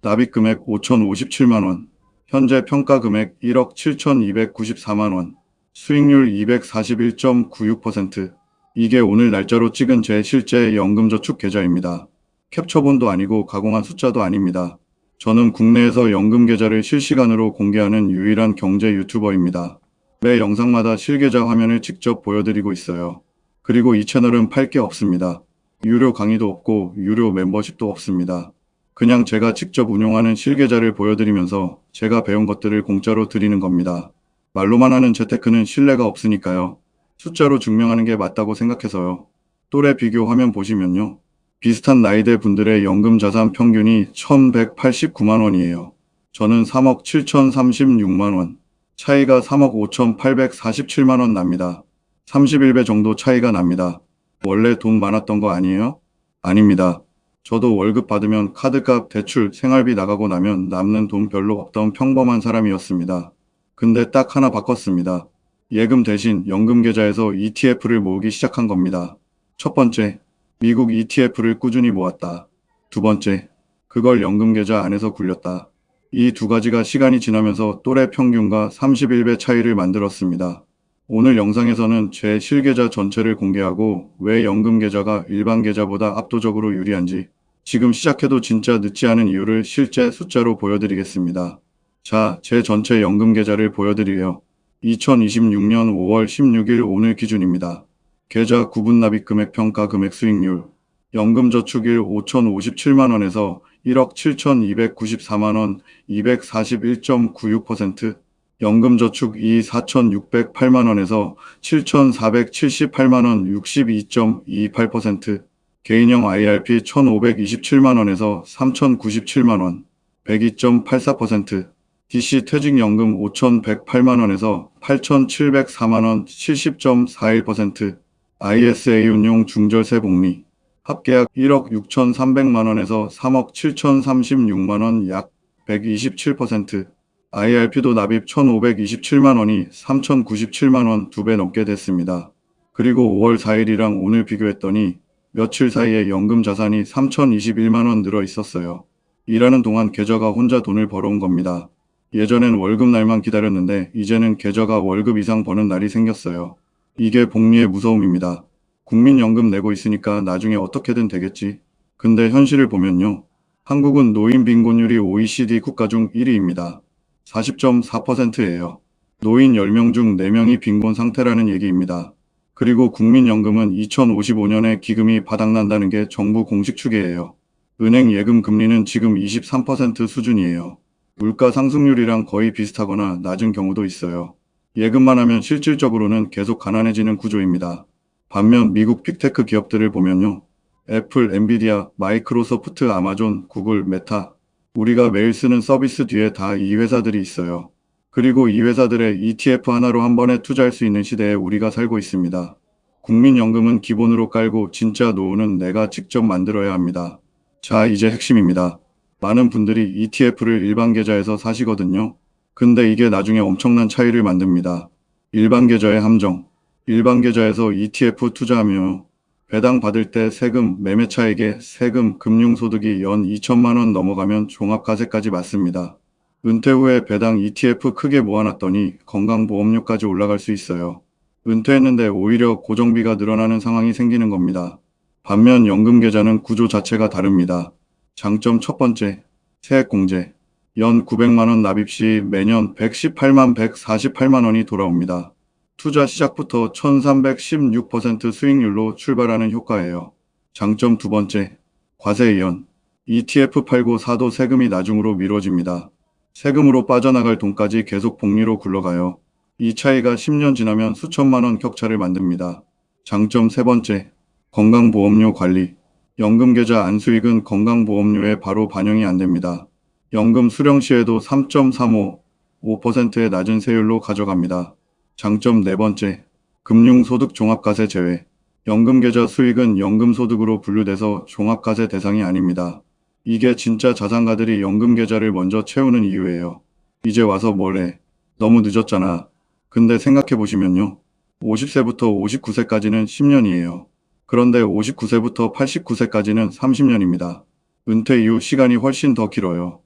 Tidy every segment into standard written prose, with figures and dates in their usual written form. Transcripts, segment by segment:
납입금액 5,057만원, 현재 평가금액 1억 7,294만원, 수익률 241.96%. 이게 오늘 날짜로 찍은 제 실제 연금저축 계좌입니다. 캡처본도 아니고 가공한 숫자도 아닙니다. 저는 국내에서 연금계좌를 실시간으로 공개하는 유일한 경제 유튜버입니다. 매 영상마다 실계좌 화면을 직접 보여드리고 있어요. 그리고 이 채널은 팔 게 없습니다. 유료 강의도 없고 유료 멤버십도 없습니다. 그냥 제가 직접 운용하는 실계좌를 보여드리면서 제가 배운 것들을 공짜로 드리는 겁니다. 말로만 하는 재테크는 신뢰가 없으니까요. 숫자로 증명하는 게 맞다고 생각해서요. 또래 비교 화면 보시면요. 비슷한 나이대 분들의 연금 자산 평균이 1,189만원이에요. 저는 3억 7,036만원, 차이가 3억 5,847만원 납니다. 31배 정도 차이가 납니다. 원래 돈 많았던 거 아니에요? 아닙니다. 저도 월급 받으면 카드값, 대출, 생활비 나가고 나면 남는 돈 별로 없던 평범한 사람이었습니다. 근데 딱 하나 바꿨습니다. 예금 대신 연금 계좌에서 ETF를 모으기 시작한 겁니다. 첫 번째, 미국 ETF를 꾸준히 모았다. 두 번째, 그걸 연금 계좌 안에서 굴렸다. 이 두 가지가 시간이 지나면서 또래 평균과 31배 차이를 만들었습니다. 오늘 영상에서는 제 실계좌 전체를 공개하고 왜 연금 계좌가 일반 계좌보다 압도적으로 유리한지, 지금 시작해도 진짜 늦지 않은 이유를 실제 숫자로 보여드리겠습니다. 자, 제 전체 연금 계좌를 보여드리려 2026년 5월 16일 오늘 기준입니다. 계좌 구분 납입금액 평가 금액 수익률 연금저축일 5,057만원에서 1억 7,294만원 241.96%, 연금저축 2 4,608만원에서 7,478만원 62.28%, 개인형 IRP 1,527만원에서 3,097만원 102.84%, DC 퇴직연금 5,108만원에서 8,704만원 70.41%, ISA 운용 중절세 복리 합계약 1억 6,300만원에서 3억 7,036만원 약 127%, IRP도 납입 1,527만원이 3,097만원 2배 넘게 됐습니다. 그리고 5월 4일이랑 오늘 비교했더니 며칠 사이에 연금 자산이 3,021만원 늘어 있었어요. 일하는 동안 계좌가 혼자 돈을 벌어온 겁니다. 예전엔 월급 날만 기다렸는데 이제는 계좌가 월급 이상 버는 날이 생겼어요. 이게 복리의 무서움입니다. 국민연금 내고 있으니까 나중에 어떻게든 되겠지. 근데 현실을 보면요. 한국은 노인 빈곤율이 OECD 국가 중 1위입니다. 40.4%예요. 노인 10명 중 4명이 빈곤 상태라는 얘기입니다. 그리고 국민연금은 2055년에 기금이 바닥난다는 게 정부 공식 추계예요. 은행 예금 금리는 지금 23% 수준이에요. 물가 상승률이랑 거의 비슷하거나 낮은 경우도 있어요. 예금만 하면 실질적으로는 계속 가난해지는 구조입니다. 반면 미국 빅테크 기업들을 보면요. 애플, 엔비디아, 마이크로소프트, 아마존, 구글, 메타. 우리가 매일 쓰는 서비스 뒤에 다 이 회사들이 있어요. 그리고 이 회사들의 ETF 하나로 한 번에 투자할 수 있는 시대에 우리가 살고 있습니다. 국민연금은 기본으로 깔고 진짜 노후는 내가 직접 만들어야 합니다. 자, 이제 핵심입니다. 많은 분들이 ETF를 일반 계좌에서 사시거든요. 근데 이게 나중에 엄청난 차이를 만듭니다. 일반 계좌의 함정. 일반 계좌에서 ETF 투자하며 배당 받을 때 세금, 매매차익에 세금, 금융소득이 연 2천만원 넘어가면 종합과세까지 맞습니다. 은퇴 후에 배당 ETF 크게 모아놨더니 건강보험료까지 올라갈 수 있어요. 은퇴했는데 오히려 고정비가 늘어나는 상황이 생기는 겁니다. 반면 연금계좌는 구조 자체가 다릅니다. 장점 첫 번째, 세액공제. 연 900만원 납입 시 매년 118만 148만원이 돌아옵니다. 투자 시작부터 1316% 수익률로 출발하는 효과예요. 장점 두 번째, 과세 이연. ETF 팔고 사도 세금이 나중으로 미뤄집니다. 세금으로 빠져나갈 돈까지 계속 복리로 굴러가요. 이 차이가 10년 지나면 수천만원 격차를 만듭니다. 장점 세 번째, 건강보험료 관리. 연금계좌 안수익은 건강보험료에 바로 반영이 안됩니다. 연금 수령 시에도 3.35%의 낮은 세율로 가져갑니다. 장점 네 번째, 금융소득 종합과세 제외. 연금계좌 수익은 연금소득으로 분류돼서 종합과세 대상이 아닙니다. 이게 진짜 자산가들이 연금계좌를 먼저 채우는 이유예요. 이제 와서 뭐래. 너무 늦었잖아. 근데 생각해보시면요. 50세부터 59세까지는 10년이에요. 그런데 59세부터 89세까지는 30년입니다. 은퇴 이후 시간이 훨씬 더 길어요.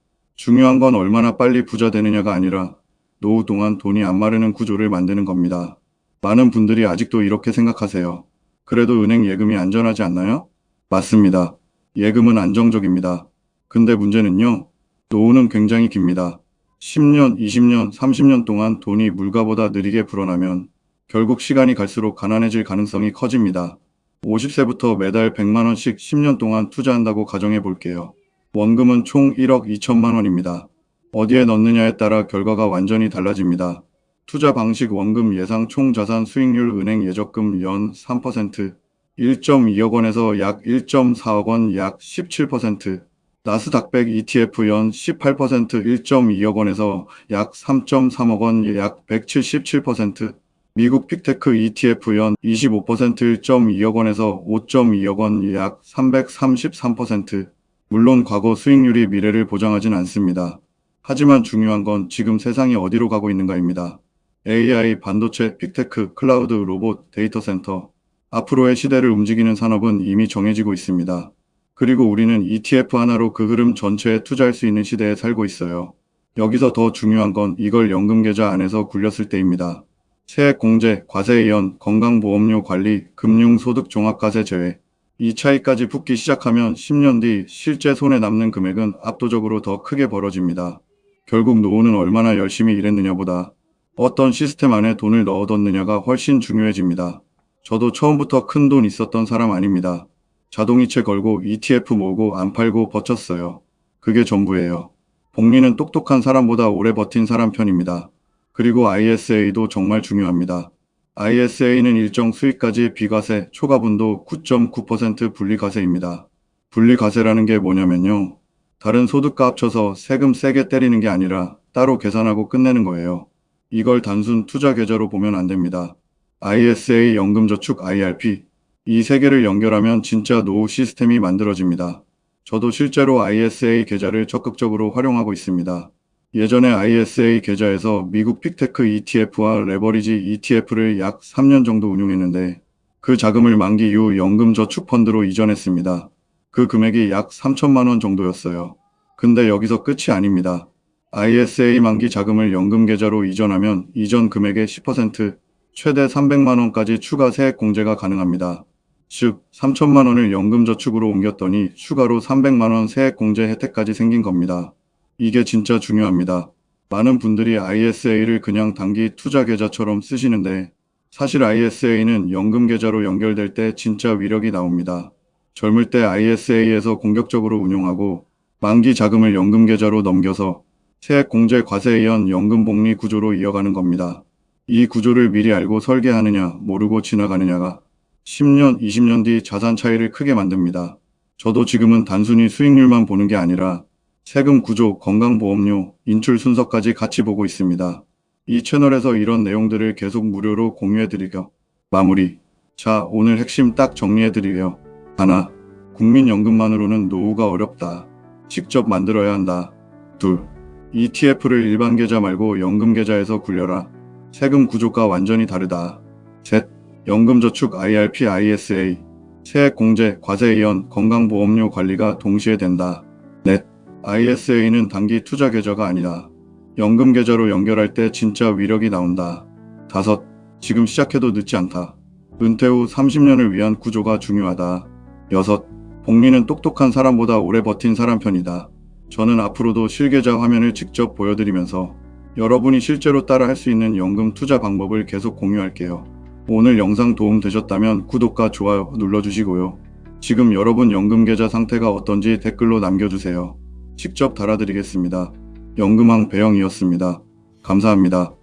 중요한 건 얼마나 빨리 부자 되느냐가 아니라 노후 동안 돈이 안 마르는 구조를 만드는 겁니다. 많은 분들이 아직도 이렇게 생각하세요. 그래도 은행 예금이 안전하지 않나요? 맞습니다. 예금은 안정적입니다. 근데 문제는요, 노후는 굉장히 깁니다. 10년, 20년, 30년 동안 돈이 물가보다 느리게 불어나면 결국 시간이 갈수록 가난해질 가능성이 커집니다. 50세부터 매달 100만 원씩 10년 동안 투자한다고 가정해 볼게요. 원금은 총 1억 2천만 원입니다. 어디에 넣느냐에 따라 결과가 완전히 달라집니다. 투자 방식 원금 예상 총 자산 수익률 은행 예적금 연 3%, 1.2억 원에서 약 1.4억 원 약 17%, 나스닥 100 ETF 연 18% 1.2억 원에서 약 3.3억 원 약 177%, 미국 픽테크 ETF 연 25% 1.2억 원에서 5.2억 원 약 333%. 물론 과거 수익률이 미래를 보장하진 않습니다. 하지만 중요한 건 지금 세상이 어디로 가고 있는가입니다. AI, 반도체, 빅테크, 클라우드, 로봇, 데이터 센터. 앞으로의 시대를 움직이는 산업은 이미 정해지고 있습니다. 그리고 우리는 ETF 하나로 그 흐름 전체에 투자할 수 있는 시대에 살고 있어요. 여기서 더 중요한 건 이걸 연금계좌 안에서 굴렸을 때입니다. 세액공제, 과세이연, 건강보험료 관리, 금융소득 종합과세 제외. 이 차이까지 붙기 시작하면 10년 뒤 실제 손에 남는 금액은 압도적으로 더 크게 벌어집니다. 결국 노후는 얼마나 열심히 일했느냐보다 어떤 시스템 안에 돈을 넣어뒀느냐가 훨씬 중요해집니다. 저도 처음부터 큰 돈 있었던 사람 아닙니다. 자동이체 걸고 ETF 모으고 안 팔고 버텼어요. 그게 전부예요. 복리는 똑똑한 사람보다 오래 버틴 사람 편입니다. 그리고 ISA도 정말 중요합니다. ISA는 일정 수익까지 비과세, 초과분도 9.9% 분리과세입니다. 분리과세라는 게 뭐냐면요. 다른 소득과 합쳐서 세금 세게 때리는 게 아니라 따로 계산하고 끝내는 거예요. 이걸 단순 투자 계좌로 보면 안 됩니다. ISA, 연금저축, IRP. 이 세 개를 연결하면 진짜 노후 시스템이 만들어집니다. 저도 실제로 ISA 계좌를 적극적으로 활용하고 있습니다. 예전에 ISA 계좌에서 미국 픽테크 ETF와 레버리지 ETF를 약 3년 정도 운용했는데 그 자금을 만기 이후 연금저축펀드로 이전했습니다. 그 금액이 약 3천만 원 정도였어요. 근데 여기서 끝이 아닙니다. ISA 만기 자금을 연금계좌로 이전하면 이전 금액의 10%, 최대 300만 원까지 추가 세액 공제가 가능합니다. 즉, 3천만 원을 연금저축으로 옮겼더니 추가로 300만 원 세액 공제 혜택까지 생긴 겁니다. 이게 진짜 중요합니다. 많은 분들이 ISA를 그냥 단기 투자 계좌처럼 쓰시는데 사실 ISA는 연금 계좌로 연결될 때 진짜 위력이 나옵니다. 젊을 때 ISA에서 공격적으로 운용하고 만기 자금을 연금 계좌로 넘겨서 세액 공제 과세이연 연금 복리 구조로 이어가는 겁니다. 이 구조를 미리 알고 설계하느냐 모르고 지나가느냐가 10년, 20년 뒤 자산 차이를 크게 만듭니다. 저도 지금은 단순히 수익률만 보는 게 아니라 세금 구조, 건강보험료, 인출 순서까지 같이 보고 있습니다. 이 채널에서 이런 내용들을 계속 무료로 공유해드리려. 마무리. 자, 오늘 핵심 딱 정리해드리려. 하나, 국민연금만으로는 노후가 어렵다. 직접 만들어야 한다. 둘, ETF를 일반 계좌 말고 연금 계좌에서 굴려라. 세금 구조가 완전히 다르다. 셋, 연금저축 IRP, ISA, 세액 공제, 과세 이연, 건강보험료 관리가 동시에 된다. 넷, ISA는 단기 투자 계좌가 아니다. 연금 계좌로 연결할 때 진짜 위력이 나온다. 다섯, 지금 시작해도 늦지 않다. 은퇴 후 30년을 위한 구조가 중요하다. 여섯, 복리는 똑똑한 사람보다 오래 버틴 사람 편이다. 저는 앞으로도 실계좌 화면을 직접 보여드리면서 여러분이 실제로 따라 할 수 있는 연금 투자 방법을 계속 공유할게요. 오늘 영상 도움 되셨다면 구독과 좋아요 눌러주시고요. 지금 여러분 연금 계좌 상태가 어떤지 댓글로 남겨주세요. 직접 달아드리겠습니다. 연금왕 배영이었습니다. 감사합니다.